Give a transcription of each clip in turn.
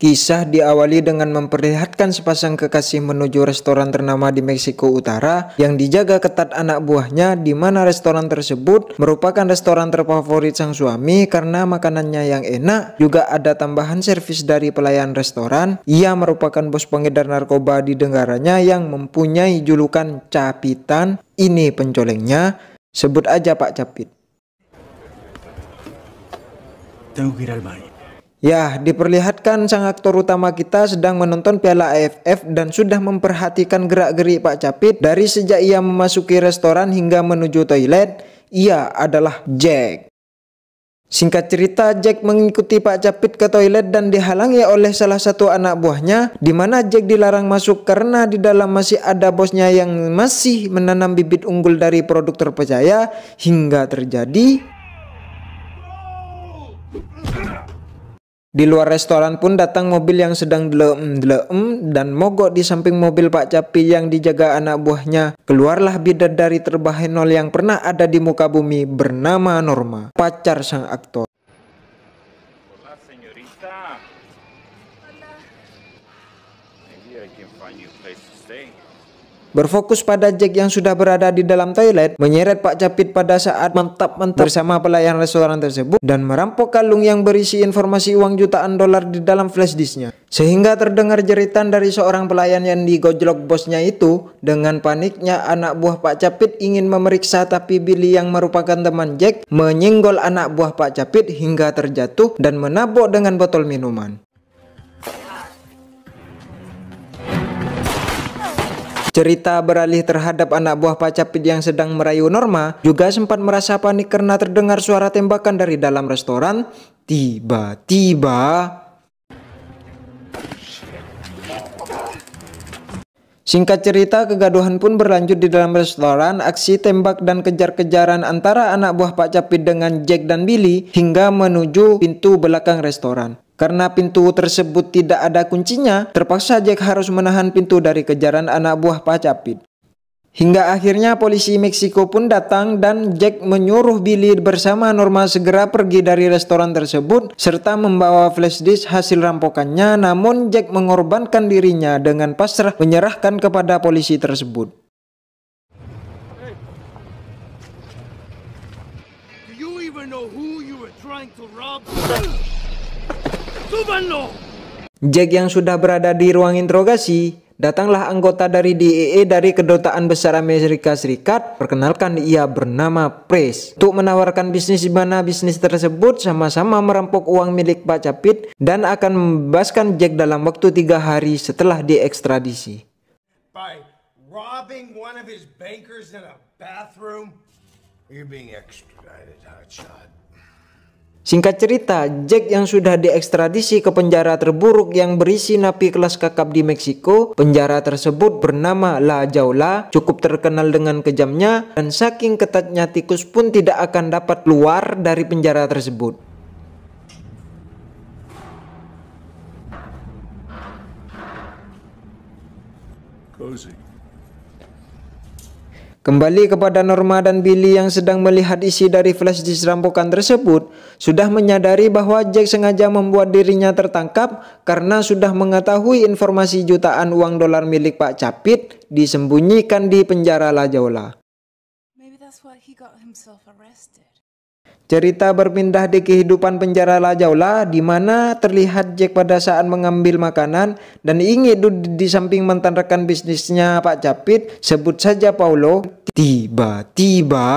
Kisah diawali dengan memperlihatkan sepasang kekasih menuju restoran ternama di Meksiko Utara yang dijaga ketat anak buahnya, di mana restoran tersebut merupakan restoran terfavorit sang suami karena makanannya yang enak, juga ada tambahan servis dari pelayan restoran. Ia merupakan bos pengedar narkoba di negaranya yang mempunyai julukan Capitan. Ini pencolengnya, sebut aja Pak Capit. Tengo que ir al baño. Ya, diperlihatkan sang aktor utama kita sedang menonton Piala AFF dan sudah memperhatikan gerak-gerik Pak Capit dari sejak ia memasuki restoran hingga menuju toilet. Ia adalah Jack. Singkat cerita, Jack mengikuti Pak Capit ke toilet dan dihalangi oleh salah satu anak buahnya, di mana Jack dilarang masuk karena di dalam masih ada bosnya yang masih menanam bibit unggul dari produk terpercaya, hingga terjadi di luar restoran pun datang mobil yang sedang dleem dan mogok di samping mobil Pak Capit yang dijaga anak buahnya. Keluarlah bidadari terbahenol yang pernah ada di muka bumi bernama Norma, pacar sang aktor. Hola, señorita. Maybe I can find you a place to stay. Berfokus pada Jack yang sudah berada di dalam toilet, menyeret Pak Capit pada saat mantap-mantap bersama pelayan restoran tersebut dan merampok kalung yang berisi informasi uang jutaan dolar di dalam flash disknya. Sehingga terdengar jeritan dari seorang pelayan yang digojlok bosnya itu. Dengan paniknya anak buah Pak Capit ingin memeriksa, tapi Billy yang merupakan teman Jack menyenggol anak buah Pak Capit hingga terjatuh dan menabok dengan botol minuman. Cerita beralih terhadap anak buah Pak Capit yang sedang merayu Norma, juga sempat merasa panik karena terdengar suara tembakan dari dalam restoran. Tiba-tiba singkat cerita, kegaduhan pun berlanjut di dalam restoran. Aksi tembak dan kejar-kejaran antara anak buah Pak Capit dengan Jack dan Billy hingga menuju pintu belakang restoran. Karena pintu tersebut tidak ada kuncinya, terpaksa Jack harus menahan pintu dari kejaran anak buah Pak Capit. Hingga akhirnya polisi Meksiko pun datang dan Jack menyuruh Billy bersama Norma segera pergi dari restoran tersebut serta membawa flash disk hasil rampokannya. Namun Jack mengorbankan dirinya dengan pasrah menyerahkan kepada polisi tersebut. Do you even know who you were trying to rob? Jack yang sudah berada di ruang interogasi, datanglah anggota dari DEA dari Kedutaan Besar Amerika Serikat. Perkenalkan, ia bernama Price, untuk menawarkan bisnis di mana bisnis tersebut sama-sama merampok uang milik Pak Capit dan akan membebaskan Jack dalam waktu 3 hari setelah diekstradisi. By robbing one of his bankers in a bathroom? You're being extradited, hotshot. Singkat cerita, Jack yang sudah diekstradisi ke penjara terburuk yang berisi napi kelas kakap di Meksiko. Penjara tersebut bernama La Jaula, cukup terkenal dengan kejamnya, dan saking ketatnya tikus pun tidak akan dapat keluar dari penjara tersebut. Cozy. Kembali kepada Norma dan Billy yang sedang melihat isi dari flash disk rampokan tersebut, sudah menyadari bahwa Jack sengaja membuat dirinya tertangkap karena sudah mengetahui informasi jutaan uang dolar milik Pak Capit disembunyikan di penjara La Jaula. Cerita berpindah di kehidupan penjara La Jaula, di mana terlihat Jack pada saat mengambil makanan dan ingin duduk di samping mantan rekan bisnisnya Pak Capit, sebut saja Paulo. Tiba-tiba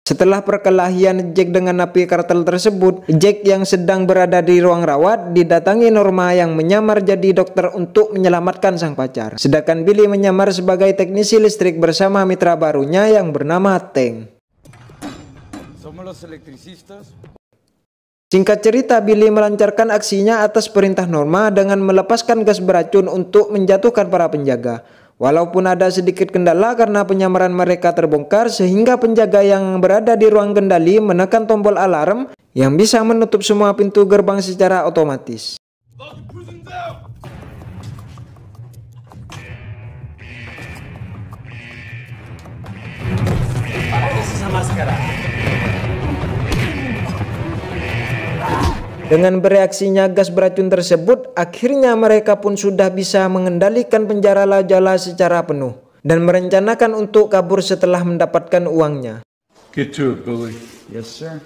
setelah perkelahian Jack dengan napi kartel tersebut, Jack yang sedang berada di ruang rawat didatangi Norma yang menyamar jadi dokter untuk menyelamatkan sang pacar. Sedangkan Billy menyamar sebagai teknisi listrik bersama mitra barunya yang bernama Tank. Singkat cerita, Billy melancarkan aksinya atas perintah Norma dengan melepaskan gas beracun untuk menjatuhkan para penjaga. Walaupun ada sedikit kendala karena penyamaran mereka terbongkar, sehingga penjaga yang berada di ruang kendali menekan tombol alarm yang bisa menutup semua pintu gerbang secara otomatis. Lock the prison down! Dengan bereaksinya gas beracun tersebut, akhirnya mereka pun sudah bisa mengendalikan penjara La Jaula secara penuh dan merencanakan untuk kabur setelah mendapatkan uangnya. Get to it, Billy. Yes, sir.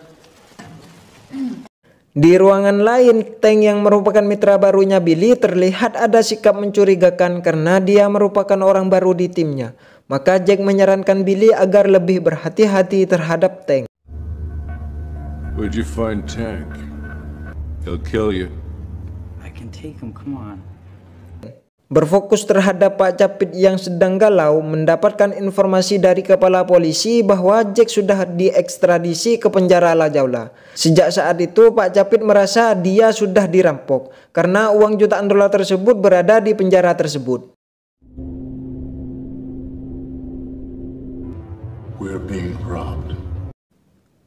Di ruangan lain, Tank yang merupakan mitra barunya Billy terlihat ada sikap mencurigakan karena dia merupakan orang baru di timnya. Maka Jack menyarankan Billy agar lebih berhati-hati terhadap Tank. Where'd you find Tank? He'll kill you. I can take him, come on. Berfokus terhadap Pak Capit yang sedang galau, mendapatkan informasi dari kepala polisi bahwa Jack sudah diekstradisi ke penjara La Jaula. Sejak saat itu Pak Capit merasa dia sudah dirampok karena uang jutaan dolar tersebut berada di penjara tersebut. We're being robbed.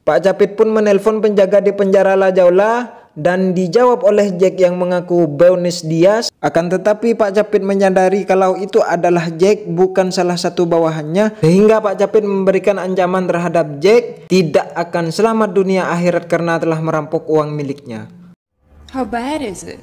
Pak Capit pun menelpon penjaga di penjara La Jaula dan dijawab oleh Jack yang mengaku Buenos Dias. Akan tetapi Pak Capit menyadari kalau itu adalah Jack, bukan salah satu bawahannya, sehingga Pak Capit memberikan ancaman terhadap Jack tidak akan selamat dunia akhirat karena telah merampok uang miliknya. How bad is it?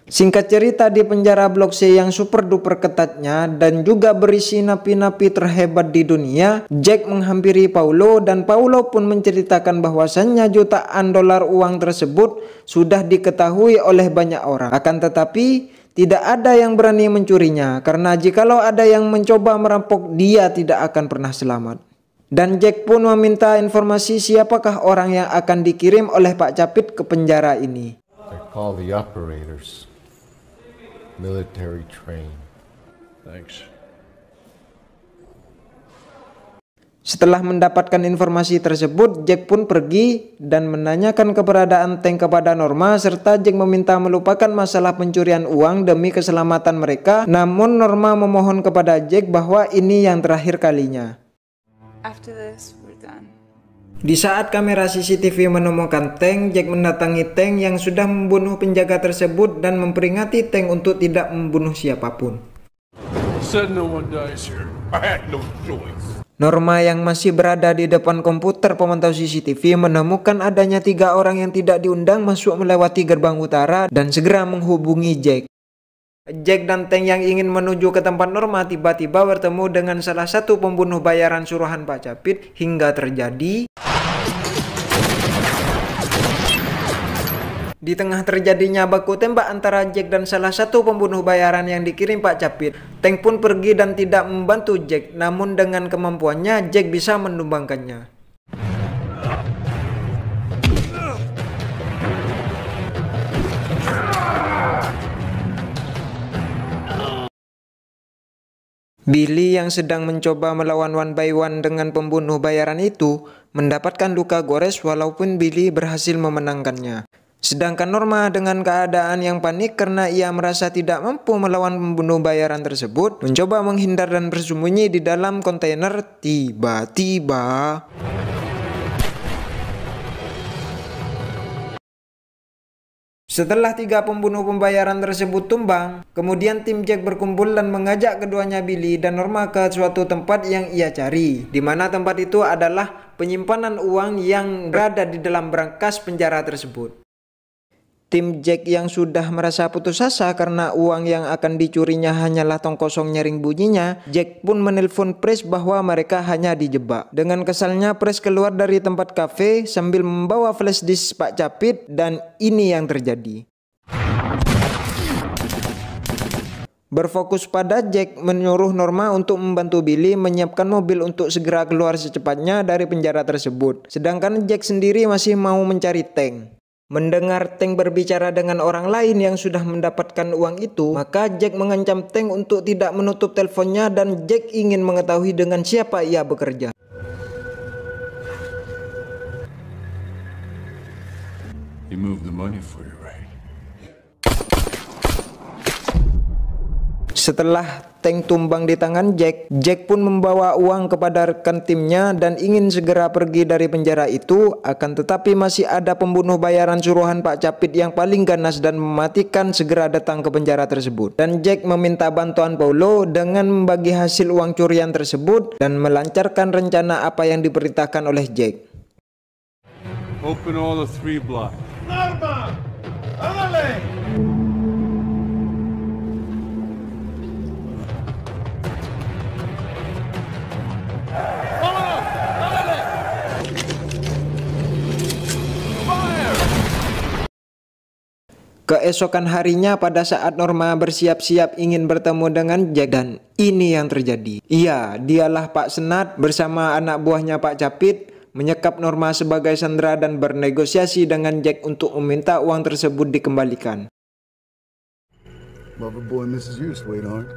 Singkat cerita, di penjara Blok C yang super duper ketatnya dan juga berisi napi-napi terhebat di dunia, Jack menghampiri Paulo dan Paulo pun menceritakan bahwasannya jutaan dolar uang tersebut sudah diketahui oleh banyak orang. Akan tetapi tidak ada yang berani mencurinya karena jikalau ada yang mencoba merampok, dia tidak akan pernah selamat. Dan Jack pun meminta informasi siapakah orang yang akan dikirim oleh Pak Capit ke penjara ini. I call the operators military trained. Thanks. Setelah mendapatkan informasi tersebut, Jack pun pergi dan menanyakan keberadaan Tank kepada Norma, serta Jack meminta melupakan masalah pencurian uang demi keselamatan mereka. Namun Norma memohon kepada Jack bahwa ini yang terakhir kalinya. After this, we're done. Di saat kamera CCTV menemukan Tank, Jack mendatangi Tank yang sudah membunuh penjaga tersebut dan memperingati Tank untuk tidak membunuh siapapun. Said no one dies here. I had no choice. Norma yang masih berada di depan komputer pemantau CCTV menemukan adanya 3 orang yang tidak diundang masuk melewati gerbang utara dan segera menghubungi Jack. Jack dan Tank yang ingin menuju ke tempat Norma tiba-tiba bertemu dengan salah satu pembunuh bayaran suruhan Pak Capit hingga terjadi di tengah terjadinya baku tembak antara Jack dan salah satu pembunuh bayaran yang dikirim Pak Capit. Tank pun pergi dan tidak membantu Jack, namun dengan kemampuannya Jack bisa menumbangkannya. Billy yang sedang mencoba melawan one by one dengan pembunuh bayaran itu mendapatkan luka gores walaupun Billy berhasil memenangkannya. Sedangkan Norma dengan keadaan yang panik karena ia merasa tidak mampu melawan pembunuh bayaran tersebut mencoba menghindar dan bersembunyi di dalam kontainer. Tiba-tiba setelah 3 pembunuh pembayaran tersebut tumbang, kemudian tim Jack berkumpul dan mengajak keduanya Billy dan Norma ke suatu tempat yang ia cari, di mana tempat itu adalah penyimpanan uang yang berada di dalam brankas penjara tersebut. Tim Jack yang sudah merasa putus asa karena uang yang akan dicurinya hanyalah tong kosong nyaring bunyinya, Jack pun menelpon Press bahwa mereka hanya dijebak. Dengan kesalnya Press keluar dari tempat kafe sambil membawa flash disk Pak Capit dan ini yang terjadi. Berfokus pada Jack menyuruh Norma untuk membantu Billy menyiapkan mobil untuk segera keluar secepatnya dari penjara tersebut. Sedangkan Jack sendiri masih mau mencari Tank. Mendengar Tank berbicara dengan orang lain yang sudah mendapatkan uang itu, maka Jack mengancam Tank untuk tidak menutup teleponnya dan Jack ingin mengetahui dengan siapa ia bekerja. He moved the money for you, right? Setelah tank tumbang di tangan Jack, Jack pun membawa uang kepada rekan timnya dan ingin segera pergi dari penjara itu. Akan tetapi masih ada pembunuh bayaran suruhan Pak Capit yang paling ganas dan mematikan segera datang ke penjara tersebut. Dan Jack meminta bantuan Paulo dengan membagi hasil uang curian tersebut dan melancarkan rencana apa yang diperintahkan oleh Jack. Open all the 3 blocks. Norma! Órale! Keesokan harinya pada saat Norma bersiap-siap ingin bertemu dengan Jack, dan ini yang terjadi. Iya, dialah Pak Senat bersama anak buahnya Pak Capit menyekap Norma sebagai sandera dan bernegosiasi dengan Jack untuk meminta uang tersebut dikembalikan. Lover boy misses you, sweetheart.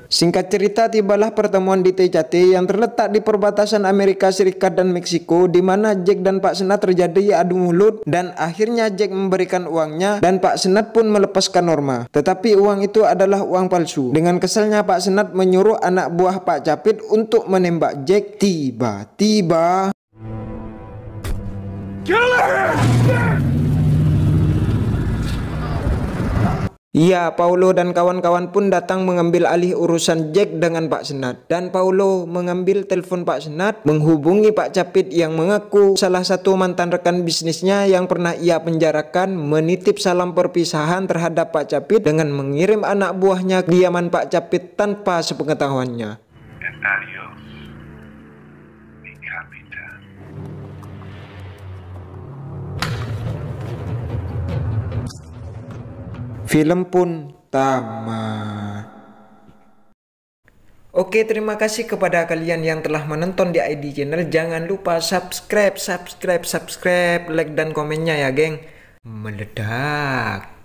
Singkat cerita, tibalah pertemuan di Tecate yang terletak di perbatasan Amerika Serikat dan Meksiko, di mana Jack dan Pak Senat terjadi adu mulut dan akhirnya Jack memberikan uangnya dan Pak Senat pun melepaskan Norma. Tetapi uang itu adalah uang palsu. Dengan kesalnya Pak Senat menyuruh anak buah Pak Capit untuk menembak Jack. Tiba-tiba iya, Paulo dan kawan-kawan pun datang mengambil alih urusan Jack dengan Pak Senat. Dan Paulo mengambil telepon Pak Senat, menghubungi Pak Capit yang mengaku salah satu mantan rekan bisnisnya yang pernah ia penjarakan, menitip salam perpisahan terhadap Pak Capit dengan mengirim anak buahnya ke kediaman Pak Capit tanpa sepengetahuannya. Film pun tamat. Oke, terima kasih kepada kalian yang telah menonton di ID Channel. Jangan lupa subscribe, like dan komennya ya geng. Meledak.